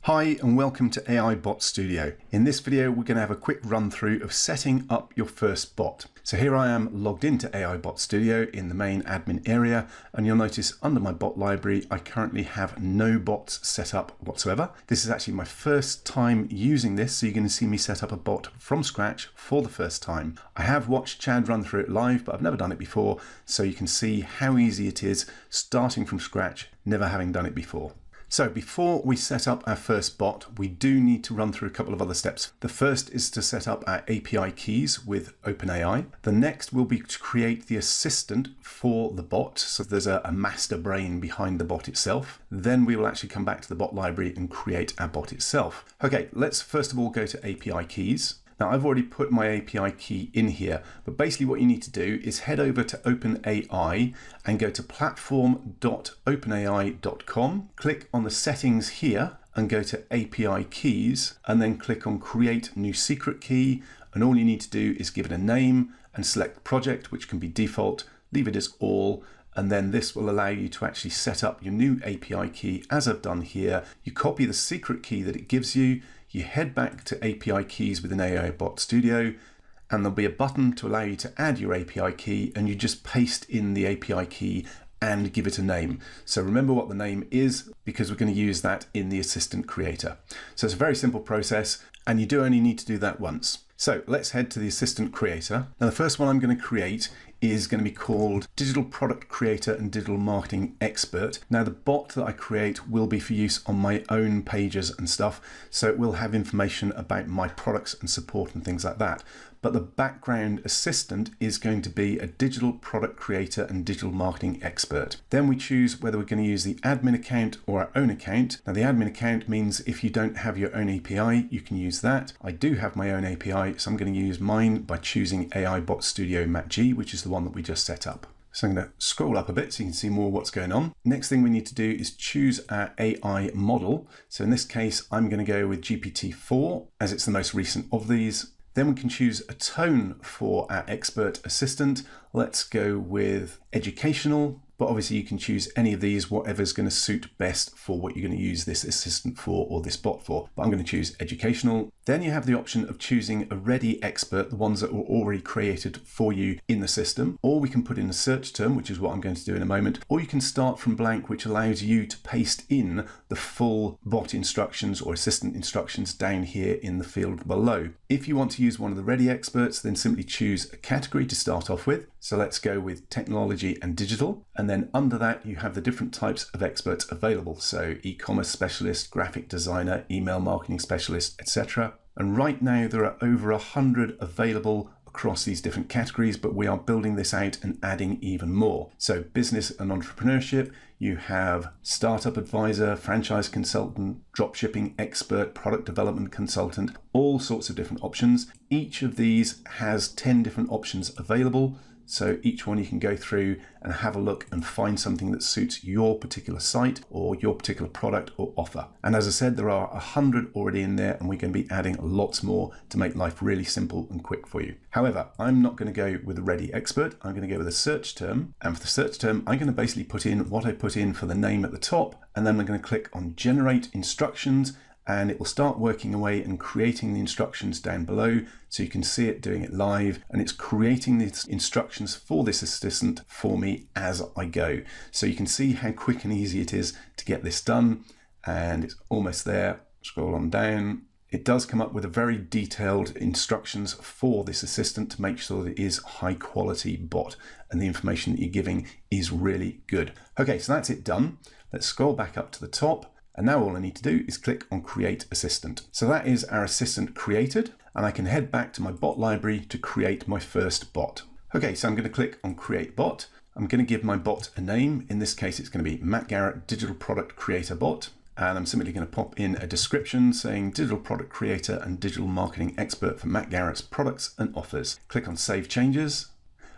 Hi and welcome to AIBot Studio. In this video we're going to have a quick run through of setting up your first bot. So here I am logged into AIBot Studio in the main admin area, and you'll notice under my bot library I currently have no bots set up whatsoever. This is actually my first time using this, so you're going to see me set up a bot from scratch for the first time. I have watched Chad run through it live, but I've never done it before, so you can see how easy it is starting from scratch, never having done it before. So before we set up our first bot, we do need to run through a couple of other steps. The first is to set up our API keys with OpenAI. The next will be to create the assistant for the bot. So there's a master brain behind the bot itself. Then we will actually come back to the bot library and create our bot itself. Okay, let's first of all go to API keys. Now I've already put my API key in here, but basically what you need to do is head over to OpenAI and go to platform.openai.com, click on the settings here and go to API keys, and then click on create new secret key. And all you need to do is give it a name and select project, which can be default, leave it as all. And then this will allow you to actually set up your new API key as I've done here. You copy the secret key that it gives you, you head back to API keys within AIBot Studio, and there'll be a button to allow you to add your API key, and you just paste in the API key and give it a name. So remember what the name is, because we're going to use that in the assistant creator. So it's a very simple process, and you do only need to do that once. So let's head to the assistant creator. Now the first one I'm going to create is going to be called Digital Product Creator and Digital Marketing Expert. Now the bot that I create will be for use on my own pages and stuff, so it will have information about my products and support and things like that. But the background assistant is going to be a digital product creator and digital marketing expert. Then we choose whether we're going to use the admin account or our own account. Now the admin account means if you don't have your own API, you can use that. I do have my own API, so I'm going to use mine by choosing AIBot Studio MacG, which is the one that we just set up. So I'm going to scroll up a bit so you can see more what's going on. Next thing we need to do is choose our AI model. So in this case, I'm going to go with GPT-4 as it's the most recent of these. Then we can choose a tone for our expert assistant. Let's go with educational, but obviously you can choose any of these, whatever's going to suit best for what you're going to use this assistant for or this bot for. But I'm going to choose educational. Then you have the option of choosing a ready expert, the ones that were already created for you in the system, or we can put in a search term, which is what I'm going to do in a moment, or you can start from blank, which allows you to paste in the full bot instructions or assistant instructions down here in the field below. If you want to use one of the ready experts, then simply choose a category to start off with. So let's go with technology and digital. And then under that, you have the different types of experts available. So e-commerce specialist, graphic designer, email marketing specialist, etc. And right now there are over 100 available across these different categories, but we are building this out and adding even more. So business and entrepreneurship, you have startup advisor, franchise consultant, dropshipping expert, product development consultant, all sorts of different options. Each of these has 10 different options available. So each one you can go through and have a look and find something that suits your particular site or your particular product or offer. And as I said, there are 100 already in there, and we're going to be adding lots more to make life really simple and quick for you. However, I'm not going to go with a ready expert. I'm going to go with a search term. And for the search term, I'm going to basically put in what I put in for the name at the top, and then I'm going to click on generate instructions, and it will start working away and creating the instructions down below. So you can see it doing it live, and it's creating the instructions for this assistant for me as I go. So you can see how quick and easy it is to get this done, and it's almost there. Scroll on down. It does come up with a very detailed instructions for this assistant to make sure that it is high quality bot and the information that you're giving is really good. Okay, so that's it done. Let's scroll back up to the top. And now all I need to do is click on Create Assistant. So that is our assistant created, and I can head back to my bot library to create my first bot. Okay, so I'm going to click on Create Bot. I'm going to give my bot a name. In this case, it's going to be Matt Garrett Digital Product Creator Bot. And I'm simply going to pop in a description saying Digital Product Creator and Digital Marketing Expert for Matt Garrett's products and offers. Click on Save Changes.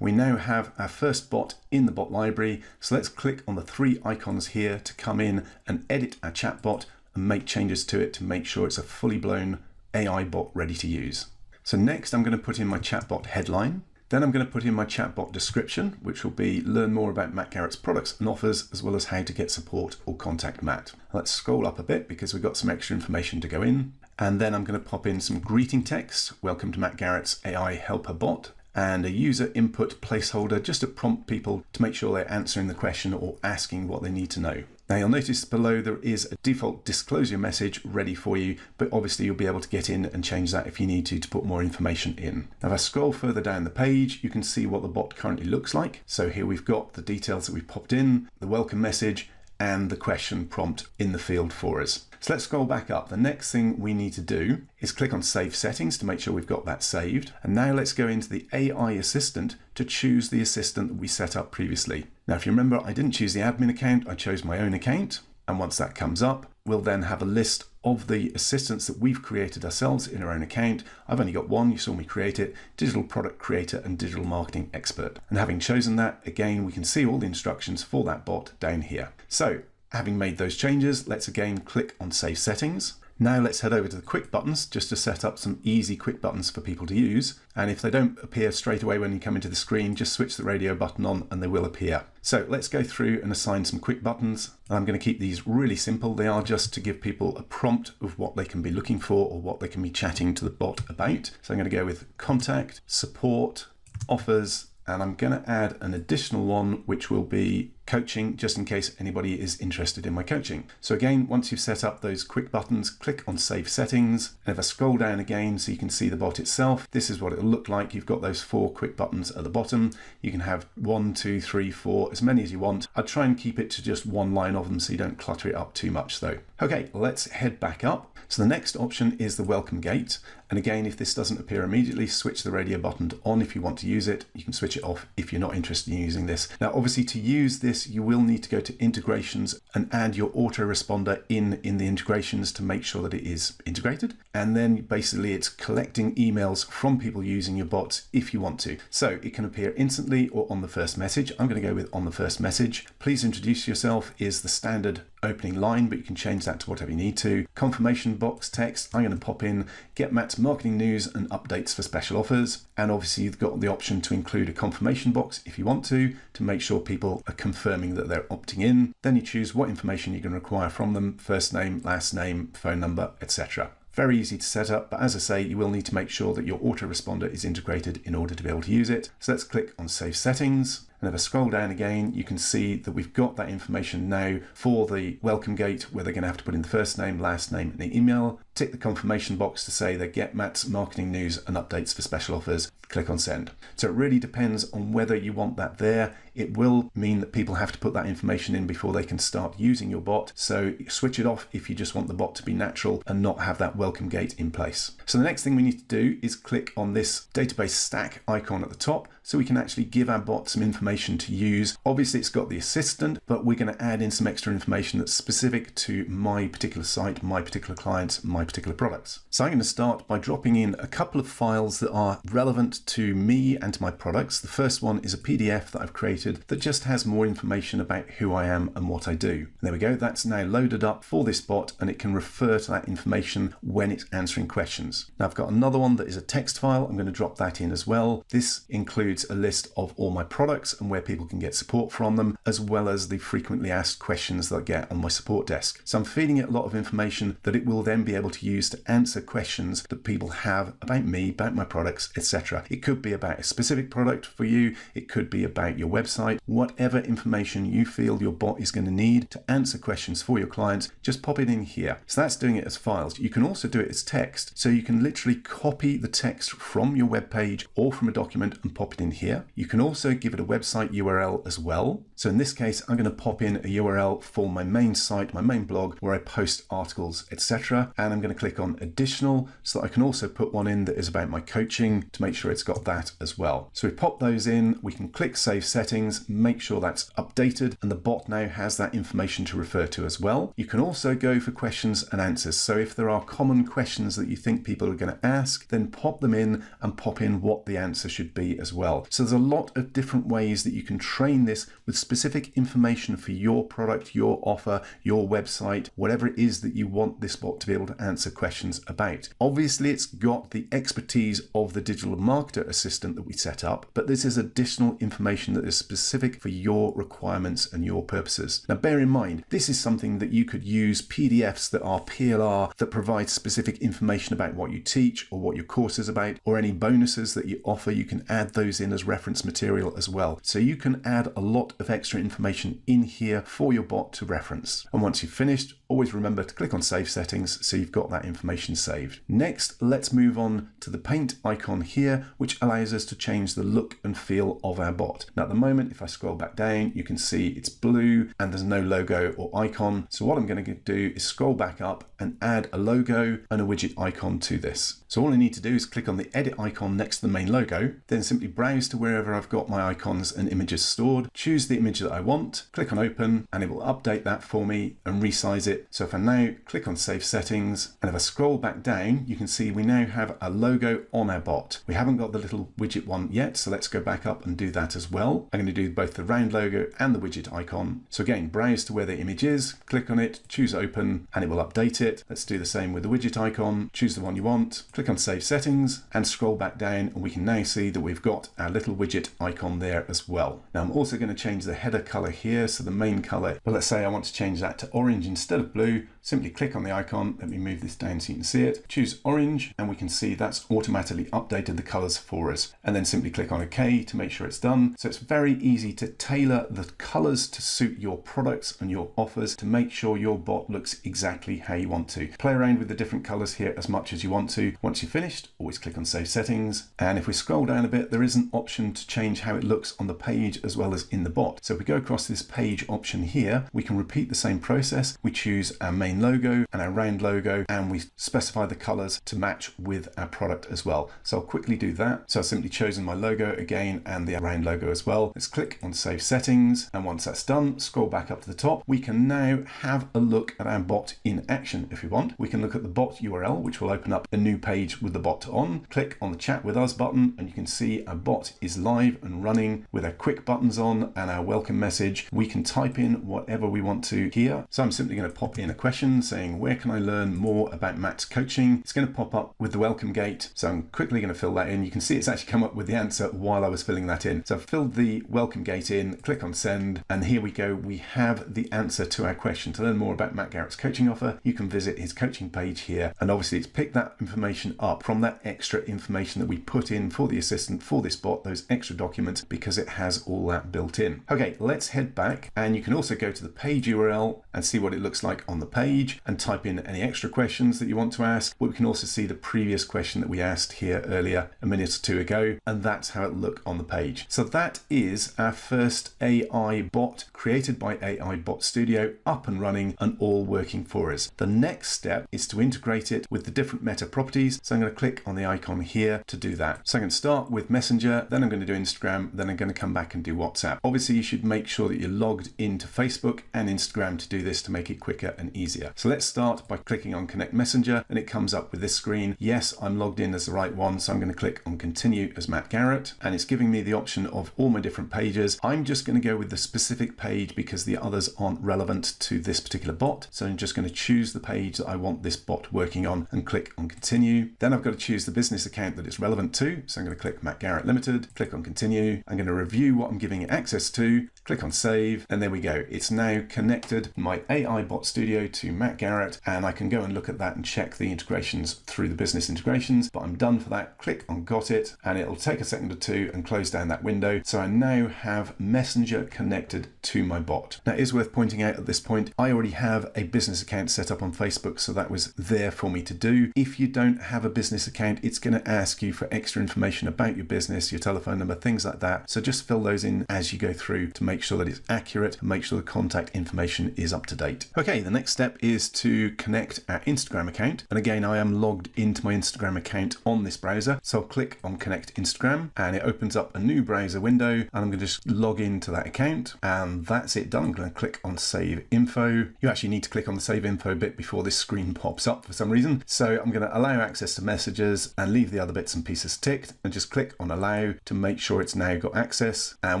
We now have our first bot in the bot library, so let's click on the 3 icons here to come in and edit our chatbot and make changes to it to make sure it's a fully blown AI bot ready to use. So next I'm going to put in my chatbot headline. Then I'm going to put in my chatbot description, which will be learn more about Matt Garrett's products and offers, as well as how to get support or contact Matt. Let's scroll up a bit because we've got some extra information to go in. And then I'm going to pop in some greeting text. Welcome to Matt Garrett's AI Helper Bot. And a user input placeholder just to prompt people to make sure they're answering the question or asking what they need to know. Now you'll notice below there is a default disclosure message ready for you, but obviously you'll be able to get in and change that if you need to put more information in. Now if I scroll further down the page, you can see what the bot currently looks like. So here we've got the details that we've popped in, the welcome message, and the question prompt in the field for us. So let's scroll back up. The next thing we need to do is click on Save Settings to make sure we've got that saved. And now let's go into the AI Assistant to choose the assistant that we set up previously. Now, if you remember, I didn't choose the admin account, I chose my own account. And once that comes up, we'll then have a list of the assistants that we've created ourselves in our own account. I've only got one, you saw me create it, Digital Product Creator and Digital Marketing Expert. And having chosen that, again, we can see all the instructions for that bot down here. So, having made those changes, let's again click on Save Settings. Now let's head over to the quick buttons just to set up some easy quick buttons for people to use. And if they don't appear straight away when you come into the screen, just switch the radio button on and they will appear. So let's go through and assign some quick buttons. I'm going to keep these really simple. They are just to give people a prompt of what they can be looking for or what they can be chatting to the bot about. So I'm going to go with contact, support, offers, and I'm going to add an additional one, which will be coaching, just in case anybody is interested in my coaching. So again, once you've set up those quick buttons, click on Save Settings. And if I scroll down again so you can see the bot itself, this is what it'll look like. You've got those 4 quick buttons at the bottom. You can have 1, 2, 3, 4, as many as you want. I'd try and keep it to just one line of them so you don't clutter it up too much though. Okay, let's head back up. So the next option is the welcome gate. And again, if this doesn't appear immediately, switch the radio button to on if you want to use it. You can switch it off if you're not interested in using this. Now, obviously to use this, you will need to go to integrations and add your autoresponder in the integrations to make sure that it is integrated. And then basically it's collecting emails from people using your bots if you want to. So it can appear instantly or on the first message. I'm going to go with on the first message. Please introduce yourself is the standard opening line, but you can change that to whatever you need to. Confirmation box text, I'm going to pop in, get Matt's marketing news and updates for special offers. And obviously you've got the option to include a confirmation box if you want to make sure people are confirming that they're opting in. Then you choose what information you're going to require from them, first name, last name, phone number, etc. Very easy to set up, but as I say, you will need to make sure that your autoresponder is integrated in order to be able to use it. So let's click on Save Settings. And if I scroll down again, you can see that we've got that information now for the welcome gate, where they're going to have to put in the first name, last name, and the email. Tick the confirmation box to say they get Matt's marketing news and updates for special offers. Click on send. So it really depends on whether you want that there. It will mean that people have to put that information in before they can start using your bot. So switch it off if you just want the bot to be natural and not have that welcome gate in place. So the next thing we need to do is click on this database stack icon at the top so we can actually give our bot some information to use. Obviously it's got the assistant, but we're going to add in some extra information that's specific to my particular site, my particular clients, my particular products. So I'm going to start by dropping in a couple of files that are relevant to me and to my products. The first one is a PDF that I've created that just has more information about who I am and what I do. And there we go, that's now loaded up for this bot and it can refer to that information when it's answering questions. Now I've got another one that is a text file. I'm going to drop that in as well. This includes a list of all my products and where people can get support from them, as well as the frequently asked questions that I get on my support desk. So I'm feeding it a lot of information that it will then be able to use to answer questions that people have about me, about my products, etc. It could be about a specific product for you. It could be about your website. Whatever information you feel your bot is going to need to answer questions for your clients, just pop it in here. So that's doing it as files. You can also do it as text. So you can literally copy the text from your web page or from a document and pop it in here. You can also give it a website URL as well. So in this case, I'm going to pop in a URL for my main site, my main blog, where I post articles, etc. And I'm going to click on additional so that I can also put one in that is about my coaching to make sure it's got that as well. So we pop those in, we can click Save Settings. settings, make sure that's updated, and the bot now has that information to refer to as well. You can also go for questions and answers. So if there are common questions that you think people are going to ask, then pop them in and pop in what the answer should be as well. So there's a lot of different ways that you can train this with specific information for your product, your offer, your website, whatever it is that you want this bot to be able to answer questions about. Obviously, it's got the expertise of the digital marketer assistant that we set up, but this is additional information that is specific for your requirements and your purposes. Now, bear in mind, this is something that you could use PDFs that are PLR that provide specific information about what you teach or what your course is about, or any bonuses that you offer. You can add those in as reference material as well. So you can add a lot of extra information in here for your bot to reference. And once you've finished, always remember to click on Save Settings so you've got that information saved. Next, let's move on to the paint icon here, which allows us to change the look and feel of our bot. Now, at the moment, if I scroll back down, you can see it's blue and there's no logo or icon. So what I'm going to do is scroll back up and add a logo and a widget icon to this. So all I need to do is click on the edit icon next to the main logo, then simply browse to wherever I've got my icons and images stored, choose the image that I want, click on open, and it will update that for me and resize it. So if I now click on Save Settings, and if I scroll back down, you can see we now have a logo on our bot. We haven't got the little widget one yet, so let's go back up and do that as well. I'm going to do both the round logo and the widget icon. So again, browse to where the image is, click on it, choose open, and it will update it. Let's do the same with the widget icon. Choose the one you want, click on Save Settings, and scroll back down, and we can now see that we've got our little widget icon there as well. Now I'm also going to change the header color here. So the main color, well, let's say I want to change that to orange instead of blue. Simply click on the icon. Let me move this down so you can see it. Choose orange, and we can see that's automatically updated the colors for us. And then simply click on OK to make sure it's done. So it's very easy to tailor the colors to suit your products and your offers to make sure your bot looks exactly how you want to. Play around with the different colors here as much as you want to. Once you're finished, always click on Save Settings. And if we scroll down a bit, there is an option to change how it looks on the page as well as in the bot. So if we go across this page option here, we can repeat the same process. We choose our main logo and our round logo, and we specify the colors to match with our product as well. So I'll quickly do that. So I've simply chosen my logo again and the round logo as well. Let's click on Save Settings, and once that's done, scroll back up to the top. We can now have a look at our bot in action if we want. We can look at the bot URL, which will open up a new page with the bot on. Click on the Chat with Us button, and you can see our bot is live and running with our quick buttons on and our welcome message. We can type in whatever we want to here. So I'm simply going to pop in a question saying, where can I learn more about Matt's coaching? It's going to pop up with the welcome gate. So I'm quickly going to fill that in. You can see it's actually come up with the answer while I was filling that in. So I've filled the welcome gate in, click on send, and here we go. We have the answer to our question. To learn more about Matt Garrett's coaching offer, you can visit his coaching page here. And obviously it's picked that information up from that extra information that we put in for the assistant for this bot, those extra documents, because it has all that built in. Okay, let's head back, and you can also go to the page URL and see what it looks like on the page and type in any extra questions that you want to ask. But we can also see the previous question that we asked here earlier a minute or two ago, and that's how it looked on the page. So that is our first AI bot created by AIBot Studio, up and running and all working for us. The next step is to integrate it with the different meta properties. So I'm going to click on the icon here to do that. So I'm going to start with Messenger, then I'm going to do Instagram, then I'm going to come back and do WhatsApp. Obviously, you should make sure that you're logged into Facebook and Instagram to do this to make it quicker and easier. So let's start by clicking on Connect Messenger, and it comes up with this screen. Yes, I'm logged in as the right one, so I'm going to click on Continue as Matt Garrett, and it's giving me the option of all my different pages. I'm just going to go with the specific page because the others aren't relevant to this particular bot. So I'm just going to choose the page that I want this bot working on and click on Continue. Then I've got to choose the business account that it's relevant to. So I'm going to click Matt Garrett Limited, click on Continue. I'm going to review what I'm giving it access to, click on Save, and there we go. It's now connected my AIBot Studio to Matt Garrett, and I can go and look at that and check the integrations through the business integrations, but I'm done for that. Click on Got It, and it'll take a second or two and close down that window. So I now have Messenger connected to my bot. Now, it is worth pointing out at this point, I already have a business account set up on Facebook, so that was there for me to do. If you don't have a business account, it's going to ask you for extra information about your business, your telephone number, things like that. So just fill those in as you go through to make make sure that it's accurate, and make sure the contact information is up to date. Okay, the next step is to connect our Instagram account. And again, I am logged into my Instagram account on this browser. So I'll click on Connect Instagram and it opens up a new browser window, and I'm going to just log into that account, and that's it done. I'm going to click on Save Info. You actually need to click on the Save Info bit before this screen pops up for some reason. So I'm going to allow access to messages and leave the other bits and pieces ticked, and just click on Allow to make sure it's now got access. And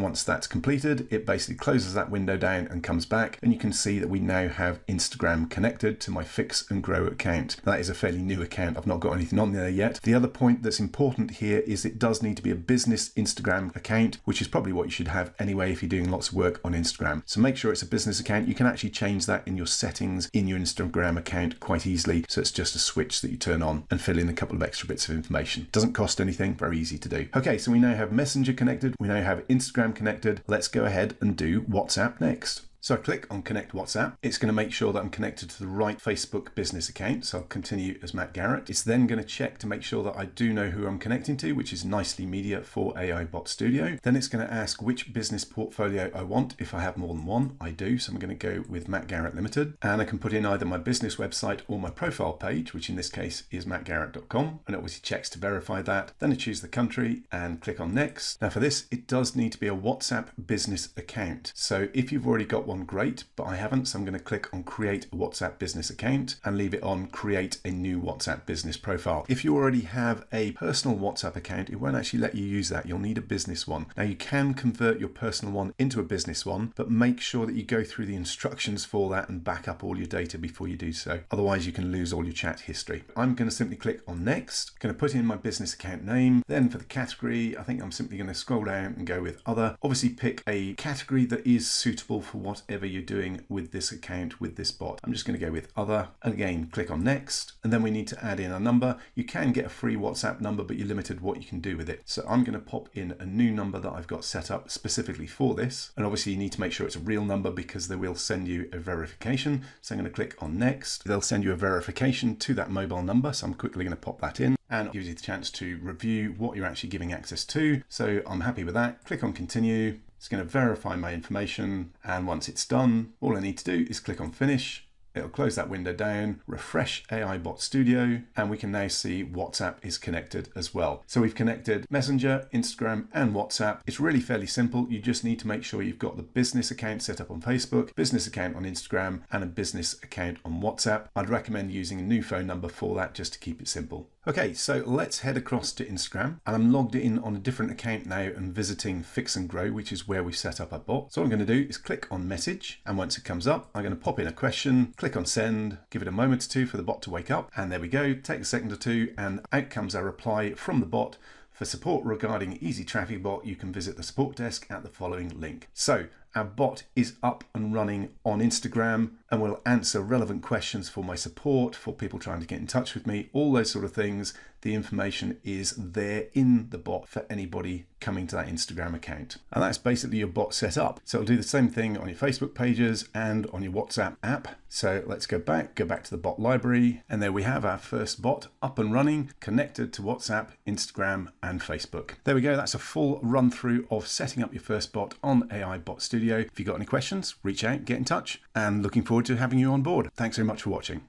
once that's completed, it basically closes that window down and comes back, and you can see that we now have Instagram connected to my Fix and Grow account. That is a fairly new account. I've not got anything on there yet. The other point that's important here is it does need to be a business Instagram account, which is probably what you should have anyway if you're doing lots of work on Instagram. So make sure it's a business account. You can actually change that in your settings in your Instagram account quite easily. So it's just a switch that you turn on and fill in a couple of extra bits of information. Doesn't cost anything, very easy to do. Okay, so we now have Messenger connected. We now have Instagram connected. Let's go ahead and do WhatsApp next. So I click on Connect WhatsApp. It's going to make sure that I'm connected to the right Facebook business account. So I'll continue as Matt Garrett. It's then going to check to make sure that I do know who I'm connecting to, which is Nicely Media for AIBot Studio. Then it's going to ask which business portfolio I want. If I have more than one, I do. So I'm going to go with Matt Garrett Limited. And I can put in either my business website or my profile page, which in this case is mattgarrett.com. And it obviously checks to verify that. Then I choose the country and click on Next. Now for this, it does need to be a WhatsApp business account. So if you've already got one, great, but I haven't, so I'm going to click on Create a WhatsApp Business Account and leave it on Create a New WhatsApp Business Profile. If you already have a personal WhatsApp account, it won't actually let you use that. You'll need a business one. Now you can convert your personal one into a business one, but make sure that you go through the instructions for that and back up all your data before you do so. Otherwise you can lose all your chat history. I'm going to simply click on Next. I'm going to put in my business account name. Then for the category, I think I'm simply going to scroll down and go with Other. Obviously pick a category that is suitable for whatever you're doing with this account, with this bot. I'm just going to go with Other, and again click on Next, and then we need to add in a number. You can get a free WhatsApp number, but you're limited what you can do with it. So I'm going to pop in a new number that I've got set up specifically for this, and obviously you need to make sure it's a real number because they will send you a verification. So I'm going to click on Next. They'll send you a verification to that mobile number, so I'm quickly going to pop that in, and it gives you the chance to review what you're actually giving access to. So I'm happy with that. Click on Continue. It's going to verify my information, and once it's done, all I need to do is click on Finish. It'll close that window down, refresh AIBot Studio, and we can now see WhatsApp is connected as well. So we've connected Messenger, Instagram, and WhatsApp. It's really fairly simple. You just need to make sure you've got the business account set up on Facebook, business account on Instagram, and a business account on WhatsApp. I'd recommend using a new phone number for that just to keep it simple. Okay, so let's head across to Instagram, and I'm logged in on a different account now and visiting Fix and Grow, which is where we set up our bot. So what I'm going to do is click on Message, and once it comes up, I'm going to pop in a question, click on Send, give it a moment or two for the bot to wake up, and there we go. Take a second or two, and out comes our reply from the bot. For support regarding Easy Traffic Bot, you can visit the support desk at the following link. So our bot is up and running on Instagram and will answer relevant questions for my support, for people trying to get in touch with me, all those sort of things. The information is there in the bot for anybody coming to that Instagram account. And that's basically your bot set up. So it'll do the same thing on your Facebook pages and on your WhatsApp app. So let's go back to the bot library. And there we have our first bot up and running, connected to WhatsApp, Instagram, and Facebook. There we go. That's a full run through of setting up your first bot on AIBot Studio. If you've got any questions, reach out, get in touch, and looking forward to having you on board. Thanks very much for watching.